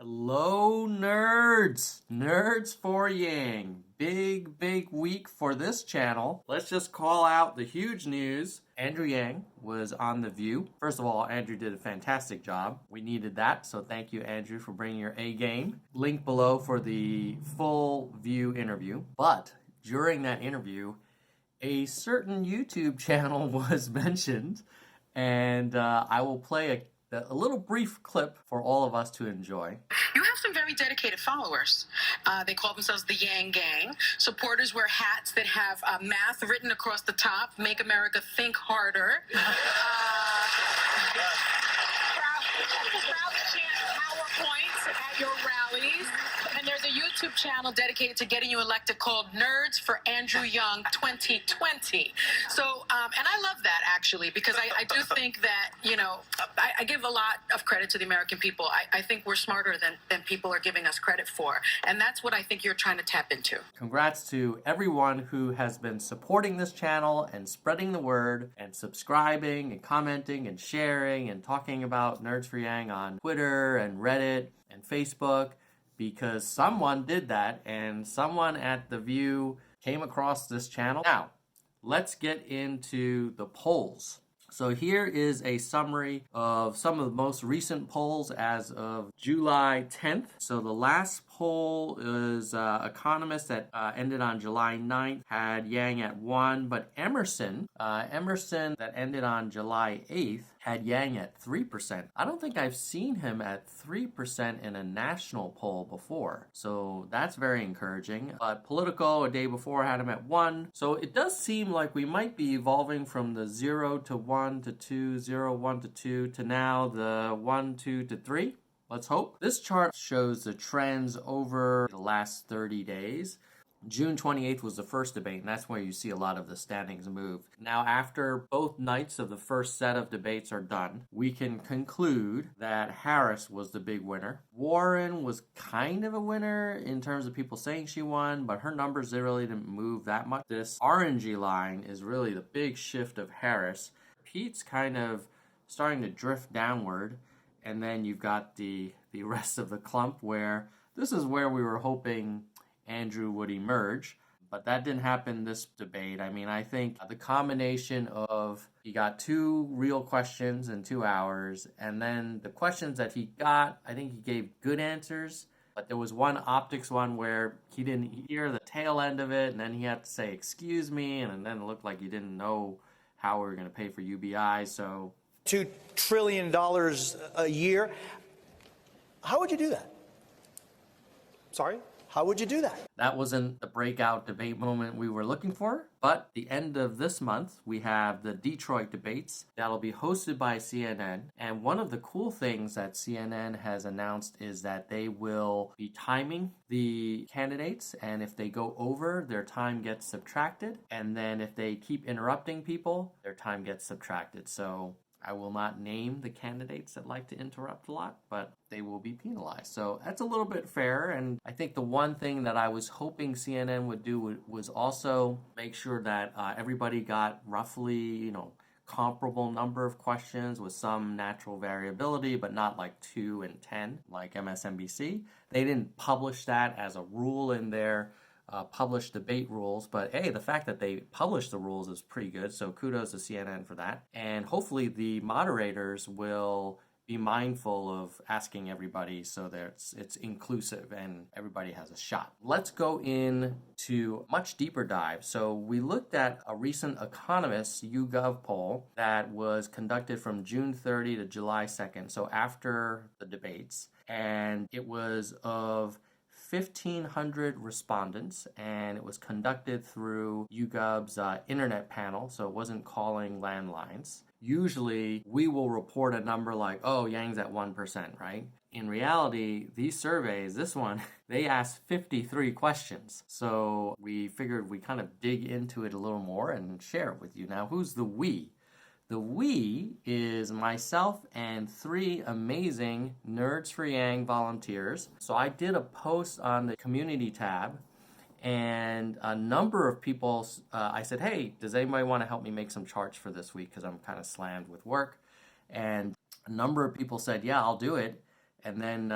Hello, nerds! Nerds for Yang. Big week for this channel. Let's just call out the huge news. Andrew Yang was on The View. First of all, Andrew did a fantastic job. We needed that, so thank you, Andrew, for bringing your A game. Link below for the full View interview. But during that interview, a certain YouTube channel was mentioned, and I will play a little brief clip for all of us to enjoy. You have some very dedicated followers. They call themselves the Yang Gang. Supporters wear hats that have math written across the top, make America think harder. Crowds chant PowerPoints at your rallies. And there's a YouTube channel dedicated to getting you elected called Nerds for Andrew Yang 2020. So, and I love that actually, because I do think that, you know, I give a lot of credit to the American people. I think we're smarter than people are giving us credit for. And that's what I think you're trying to tap into. Congrats to everyone who has been supporting this channel and spreading the word and subscribing and commenting and sharing and talking about Nerds for Yang on Twitter and Reddit and Facebook. Because someone did that, and someone at The View came across this channel. Now, let's get into the polls. So here is a summary of some of the most recent polls as of July 10th. So the last poll is Economist that ended on July 9th, had Yang at 1, but Emerson that ended on July 8th, had Yang at 3%. I don't think I've seen him at 3% in a national poll before, so that's very encouraging. But Politico, a day before, had him at 1. So it does seem like we might be evolving from the 0 to 1 to 2, 0, 1 to 2, to now the 1, 2 to 3. Let's hope. This chart shows the trends over the last 30 days. June 28th was the first debate, and that's where you see a lot of the standings move. Now, after both nights of the first set of debates are done, we can conclude that Harris was the big winner. Warren was kind of a winner in terms of people saying she won, but her numbers really didn't move that much. This orangey line is really the big shift of Harris. Pete's kind of starting to drift downward, and then you've got the rest of the clump, where this is where we were hoping Andrew would emerge, but that didn't happen this debate. I mean, I think the combination of he got 2 real questions in 2 hours, and then the questions that he got, I think he gave good answers, but there was one optics one where he didn't hear the tail end of it, and then he had to say, "Excuse me," and then it looked like he didn't know how we were going to pay for UBI, so... $2 trillion a year. How would you do that? Sorry? How would you do that? That wasn't the breakout debate moment we were looking for, but the end of this month, we have the Detroit debates that'll be hosted by CNN. And one of the cool things that CNN has announced is that they will be timing the candidates, and if they go over, their time gets subtracted. And then if they keep interrupting people, their time gets subtracted. So I will not name the candidates that like to interrupt a lot, but they will be penalized. So that's a little bit fair, and I think the one thing that I was hoping CNN would do was also make sure that everybody got roughly, comparable number of questions with some natural variability, but not like 2 and 10 like MSNBC. They didn't publish that as a rule in their published debate rules, but hey, the fact that they published the rules is pretty good, so kudos to CNN for that. And hopefully the moderators will be mindful of asking everybody so that it's inclusive and everybody has a shot. Let's go into much deeper dive. So we looked at a recent Economist YouGov poll that was conducted from June 30 to July 2nd, so after the debates, and it was of 1,500 respondents, and it was conducted through YouGov's internet panel, so it wasn't calling landlines. Usually, we will report a number like, oh, Yang's at 1%, right? In reality, these surveys, this one, they asked 53 questions. So we figured we kind of dig into it a little more and share it with you. Now, who's the we? The we is myself and 3 amazing Nerds for Yang volunteers. So I did a post on the community tab, and a number of people, I said, hey, does anybody want to help me make some charts for this week? Because I'm kind of slammed with work. And a number of people said, yeah, I'll do it. And then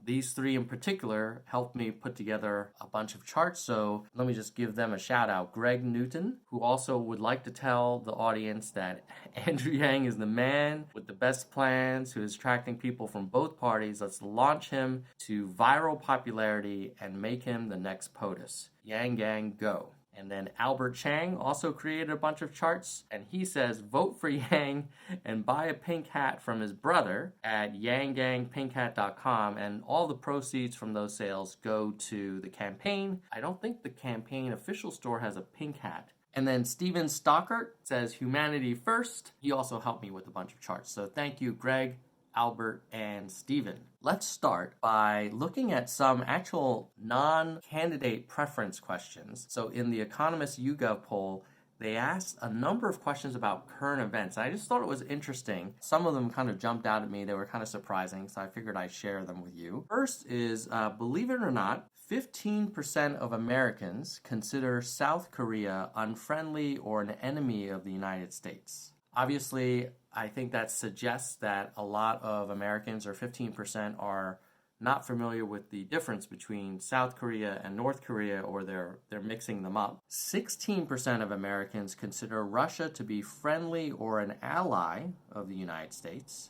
These three in particular helped me put together a bunch of charts, so let me just give them a shout out. Greg Newton, who also would like to tell the audience that Andrew Yang is the man with the best plans, who is attracting people from both parties. Let's launch him to viral popularity and make him the next POTUS. Yang Gang, go. And then Albert Chang also created a bunch of charts, and he says vote for Yang and buy a pink hat from his brother at yanggangpinkhat.com, and all the proceeds from those sales go to the campaign. I don't think the campaign official store has a pink hat. And then Steven Stockert says humanity first. He also helped me with a bunch of charts. So thank you, Greg, Albert, and Steven. Let's start by looking at some actual non-candidate preference questions. So in the Economist YouGov poll, they asked a number of questions about current events. I just thought it was interesting. Some of them kind of jumped out at me. They were kind of surprising, so I figured I'd share them with you. First is, believe it or not, 15% of Americans consider South Korea unfriendly or an enemy of the United States. Obviously, I think that suggests that a lot of Americans, or 15%, are not familiar with the difference between South Korea and North Korea, or they're mixing them up. 16% of Americans consider Russia to be friendly or an ally of the United States.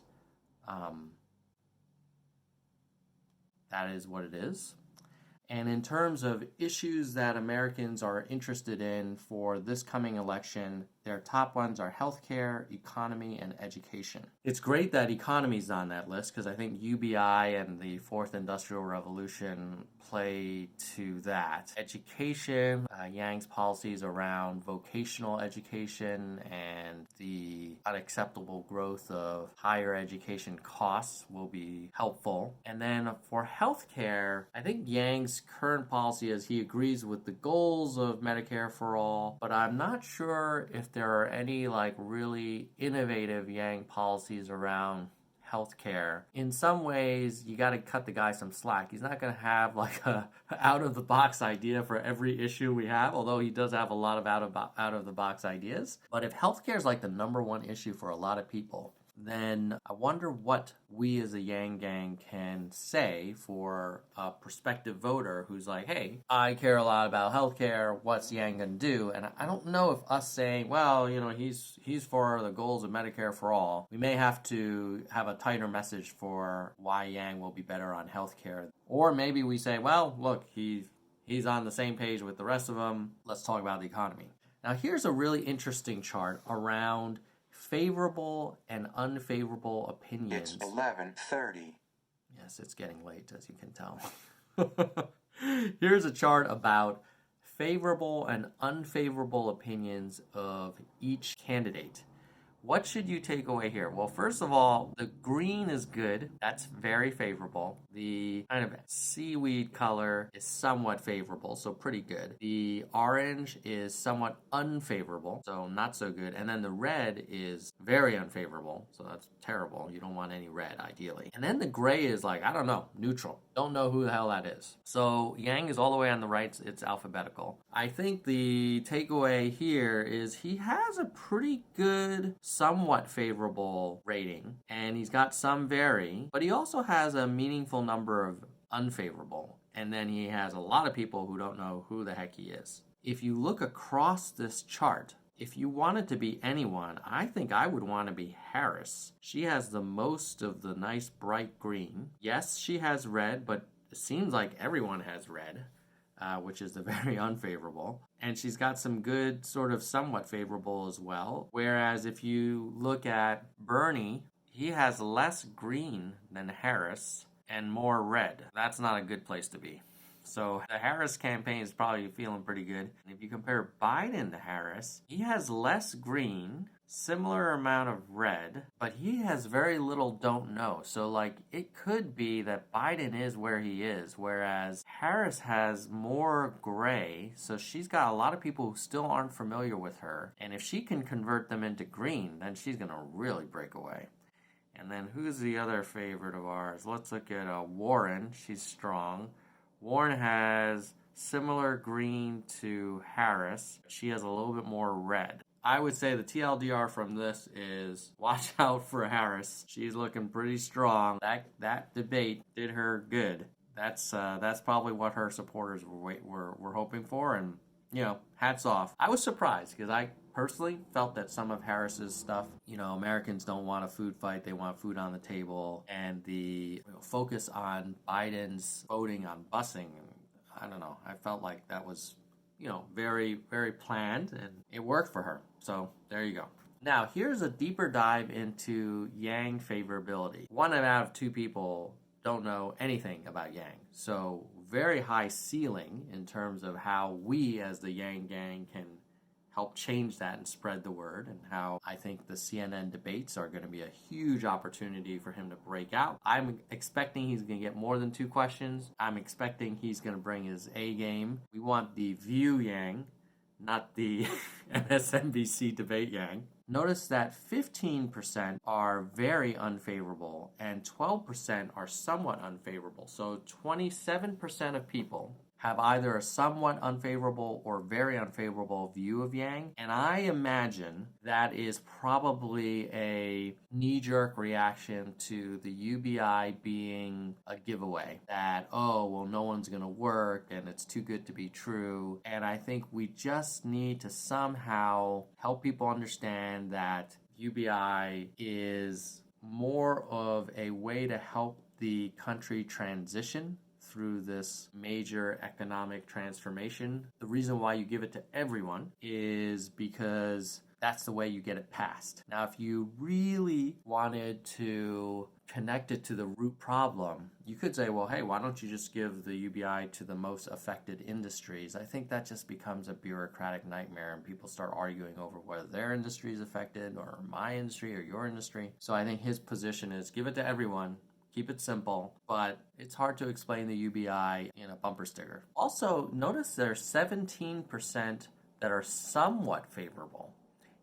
That is what it is. And in terms of issues that Americans are interested in for this coming election, their top ones are healthcare, economy, and education. It's great that economy is on that list because I think UBI and the Fourth Industrial Revolution play to that. Education, Yang's policies around vocational education and the unacceptable growth of higher education costs will be helpful. And then for healthcare, I think Yang's current policy is he agrees with the goals of Medicare for all, but I'm not sure if there are any really innovative Yang policies around healthcare. In some ways, you got to cut the guy some slack. He's not going to have a out-of-the-box idea for every issue we have, although he does have a lot of out-of-the-box ideas. But if healthcare is the number one issue for a lot of people, then I wonder what we as a Yang Gang can say for a prospective voter who's like, hey, I care a lot about healthcare, what's Yang gonna do? And I don't know if us saying, well, he's for the goals of Medicare for all, we may have to have a tighter message for why Yang will be better on healthcare. Or maybe we say, well, look, he's on the same page with the rest of them, let's talk about the economy. Now here's a really interesting chart around favorable and unfavorable opinions. It's 11:30. Yes, it's getting late, as you can tell. Here's a chart about favorable and unfavorable opinions of each candidate. What should you take away here? Well, first of all, the green is good. That's very favorable. The kind of seaweed color is somewhat favorable, so pretty good. The orange is somewhat unfavorable, so not so good. And then the red is very unfavorable, so that's terrible. You don't want any red, ideally. And then the gray is I don't know, neutral. Don't know who the hell that is. So Yang is all the way on the right. It's alphabetical. I think the takeaway here is he has a pretty good, somewhat favorable rating, and he's got some vary, but he also has a meaningful number of unfavorable, and then he has a lot of people who don't know who the heck he is. If you look across this chart, if you wanted to be anyone, I think I would want to be Harris. She has the most of the nice bright green. Yes, she has red, but it seems like everyone has red, which is the very unfavorable. And she's got some good sort of somewhat favorable as well. Whereas if you look at Bernie, he has less green than Harris and more red. That's not a good place to be. So the Harris campaign is probably feeling pretty good. And if you compare Biden to Harris, he has less green, similar amount of red, but he has very little don't know. So it could be that Biden is where he is, whereas Harris has more gray. So she's got a lot of people who still aren't familiar with her. And if she can convert them into green, then she's going to really break away. And then who's the other favorite of ours? Let's look at Warren. She's strong. Warren has similar green to Harris. She has a little bit more red. I would say the TLDR from this is watch out for Harris. She's looking pretty strong. That debate did her good. That's probably what her supporters were hoping for, and hats off. I was surprised because I personally felt that some of Harris's stuff, Americans don't want a food fight, they want food on the table, and the focus on Biden's voting on busing, I don't know, I felt like that was very, very planned, and it worked for her. So there you go. Now, here's a deeper dive into Yang favorability. 1 out of 2 people don't know anything about Yang. So very high ceiling in terms of how we as the Yang gang can help change that and spread the word, and how I think the CNN debates are going to be a huge opportunity for him to break out. I'm expecting he's going to get more than 2 questions. I'm expecting he's going to bring his A game. We want the View Yang, not the MSNBC debate Yang. Notice that 15% are very unfavorable and 12% are somewhat unfavorable. So 27% of people have either a somewhat unfavorable or very unfavorable view of Yang. And I imagine that is probably a knee-jerk reaction to the UBI being a giveaway. That, oh, well, no one's going to work and it's too good to be true. And I think we just need to somehow help people understand that UBI is more of a way to help the country transition through this major economic transformation. The reason why you give it to everyone is because that's the way you get it passed. Now, if you really wanted to connect it to the root problem, you could say, well, hey, why don't you just give the UBI to the most affected industries? I think that just becomes a bureaucratic nightmare, and people start arguing over whether their industry is affected or my industry or your industry. So I think his position is give it to everyone. Keep it simple, but it's hard to explain the UBI in a bumper sticker. Also, notice there's 17% that are somewhat favorable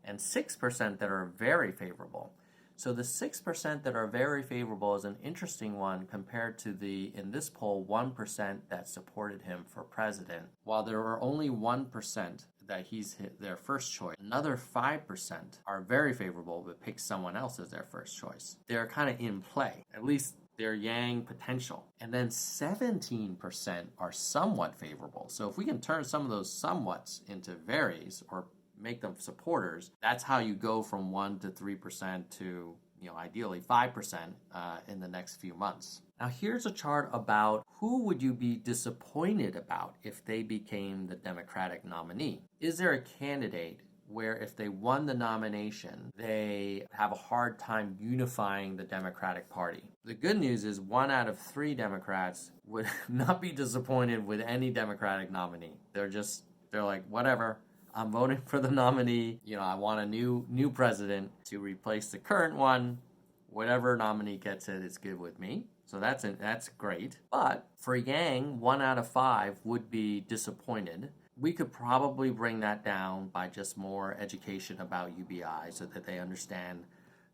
and 6% that are very favorable. So the 6% that are very favorable is an interesting one compared to in this poll, 1% that supported him for president. While there are only 1% that he's hit their first choice, another 5% are very favorable but pick someone else as their first choice. They're kind of in play, at least their Yang potential. And then 17% are somewhat favorable. So if we can turn some of those somewhats into varies or make them supporters, that's how you go from 1 to 3% to, ideally 5% in the next few months. Now here's a chart about who would you be disappointed about if they became the Democratic nominee. Is there a candidate where if they won the nomination, they have a hard time unifying the Democratic Party? The good news is 1 out of 3 Democrats would not be disappointed with any Democratic nominee. They're like, whatever, I'm voting for the nominee. I want a new president to replace the current one. Whatever nominee gets it is good with me. So that's great. But for Yang, 1 out of 5 would be disappointed. We could probably bring that down by just more education about UBI so that they understand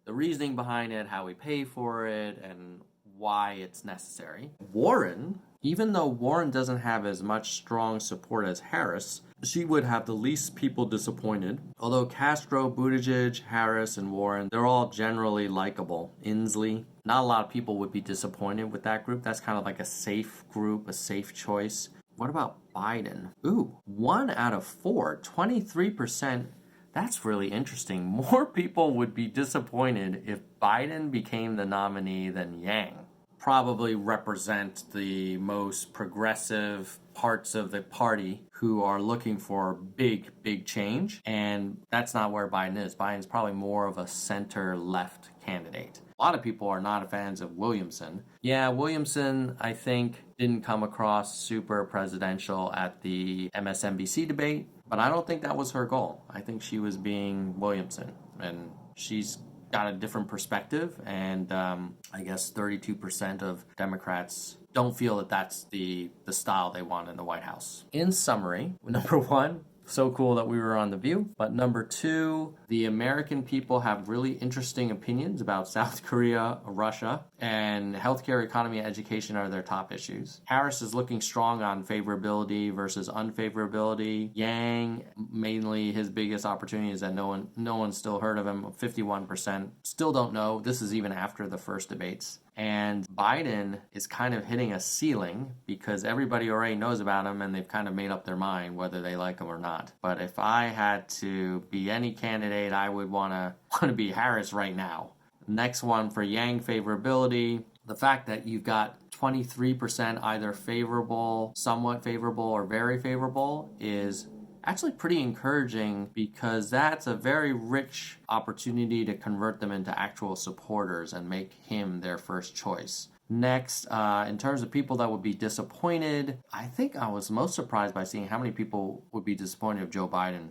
the reasoning behind it, how we pay for it, and why it's necessary. Warren, even though Warren doesn't have as much strong support as Harris, she would have the least people disappointed. Although Castro, Buttigieg, Harris, and Warren, they're all generally likable. Inslee, not a lot of people would be disappointed with that group. That's kind of like a safe group, a safe choice. What about Biden? 1 out of 4, 23%. That's really interesting. More people would be disappointed if Biden became the nominee than Yang. Probably represent the most progressive parts of the party who are looking for big change. And that's not where Biden is. Biden's probably more of a center-left candidate. A lot of people are not fans of Williamson. Yeah, Williamson, I think, didn't come across super presidential at the MSNBC debate, but I don't think that was her goal. I think she was being Williamson, and she's got a different perspective, and I guess 32% of Democrats don't feel that that's the style they want in the White House. In summary, number 1, So cool that we were on The View. But number 2, the American people have really interesting opinions about South Korea, Russia, and healthcare, economy, and education are their top issues. Harris is looking strong on favorability versus unfavorability. Yang, mainly his biggest opportunity is that no one's still heard of him. 51% still don't know. This is even after the first debates. And Biden is kind of hitting a ceiling because everybody already knows about him and they've kind of made up their mind whether they like him or not. But if I had to be any candidate, I would want to be Harris right now. Next one for Yang favorability, the fact that you've got 23% either favorable, somewhat favorable, or very favorable is actually pretty encouraging because that's a very rich opportunity to convert them into actual supporters and make him their first choice. Next, in terms of people that would be disappointed, I think I was most surprised by seeing how many people would be disappointed if Joe Biden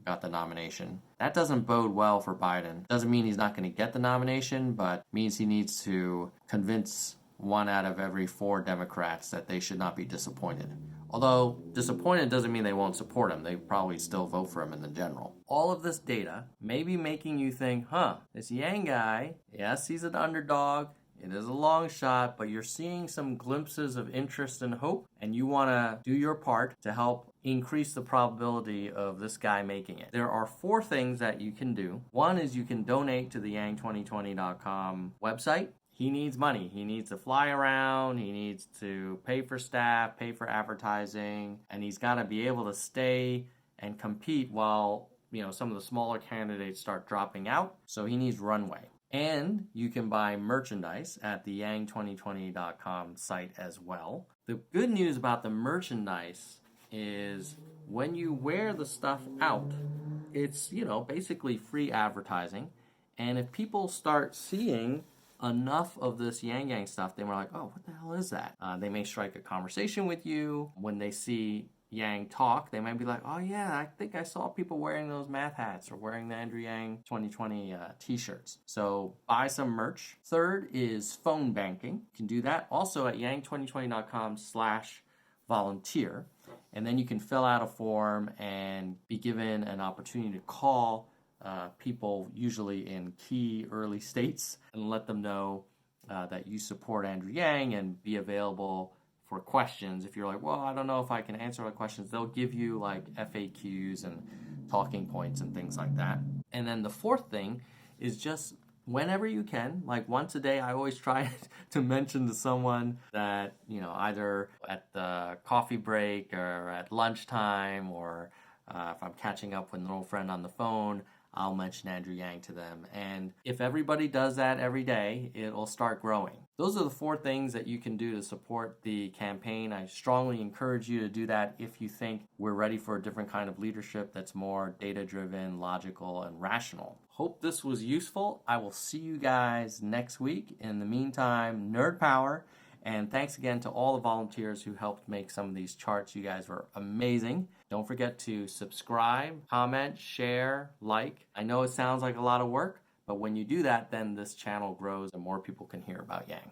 got the nomination. That doesn't bode well for Biden. Doesn't mean he's not going to get the nomination, but means he needs to convince 1 out of every 4 Democrats that they should not be disappointed. Although disappointed doesn't mean they won't support him. They probably still vote for him in the general. All of this data may be making you think, this Yang guy, yes, he's an underdog. It is a long shot, but you're seeing some glimpses of interest and hope, and you want to do your part to help increase the probability of this guy making it. There are 4 things that you can do. One is you can donate to the yang2020.com website. He needs money. He needs to fly around. He needs to pay for staff, pay for advertising, and he's got to be able to stay and compete while, some of the smaller candidates start dropping out. So he needs runway. And you can buy merchandise at the yang2020.com site as well. The good news about the merchandise is when you wear the stuff out, it's, basically free advertising. And if people start seeing enough of this Yang Gang stuff, they were like, oh, what the hell is that? They may strike a conversation with you. When they see Yang talk, they might be like, oh yeah, I think I saw people wearing those math hats or wearing the Andrew Yang 2020 t-shirts. So buy some merch. Third is phone banking. You can do that also at yang2020.com/volunteer. And then you can fill out a form and be given an opportunity to call people usually in key early states and let them know that you support Andrew Yang and be available for questions. If you're like, well, I don't know if I can answer all the questions, they'll give you like FAQs and talking points and things like that. And then the 4th thing is just whenever you can, like once a day, I always try to mention to someone that, either at the coffee break or at lunchtime or if I'm catching up with an old friend on the phone, I'll mention Andrew Yang to them. And if everybody does that every day, it'll start growing. Those are the 4 things that you can do to support the campaign. I strongly encourage you to do that if you think we're ready for a different kind of leadership that's more data-driven, logical, and rational. Hope this was useful. I will see you guys next week. In the meantime, nerd power. And thanks again to all the volunteers who helped make some of these charts. You guys were amazing. Don't forget to subscribe, comment, share, like. I know it sounds like a lot of work, but when you do that, then this channel grows and more people can hear about Yang.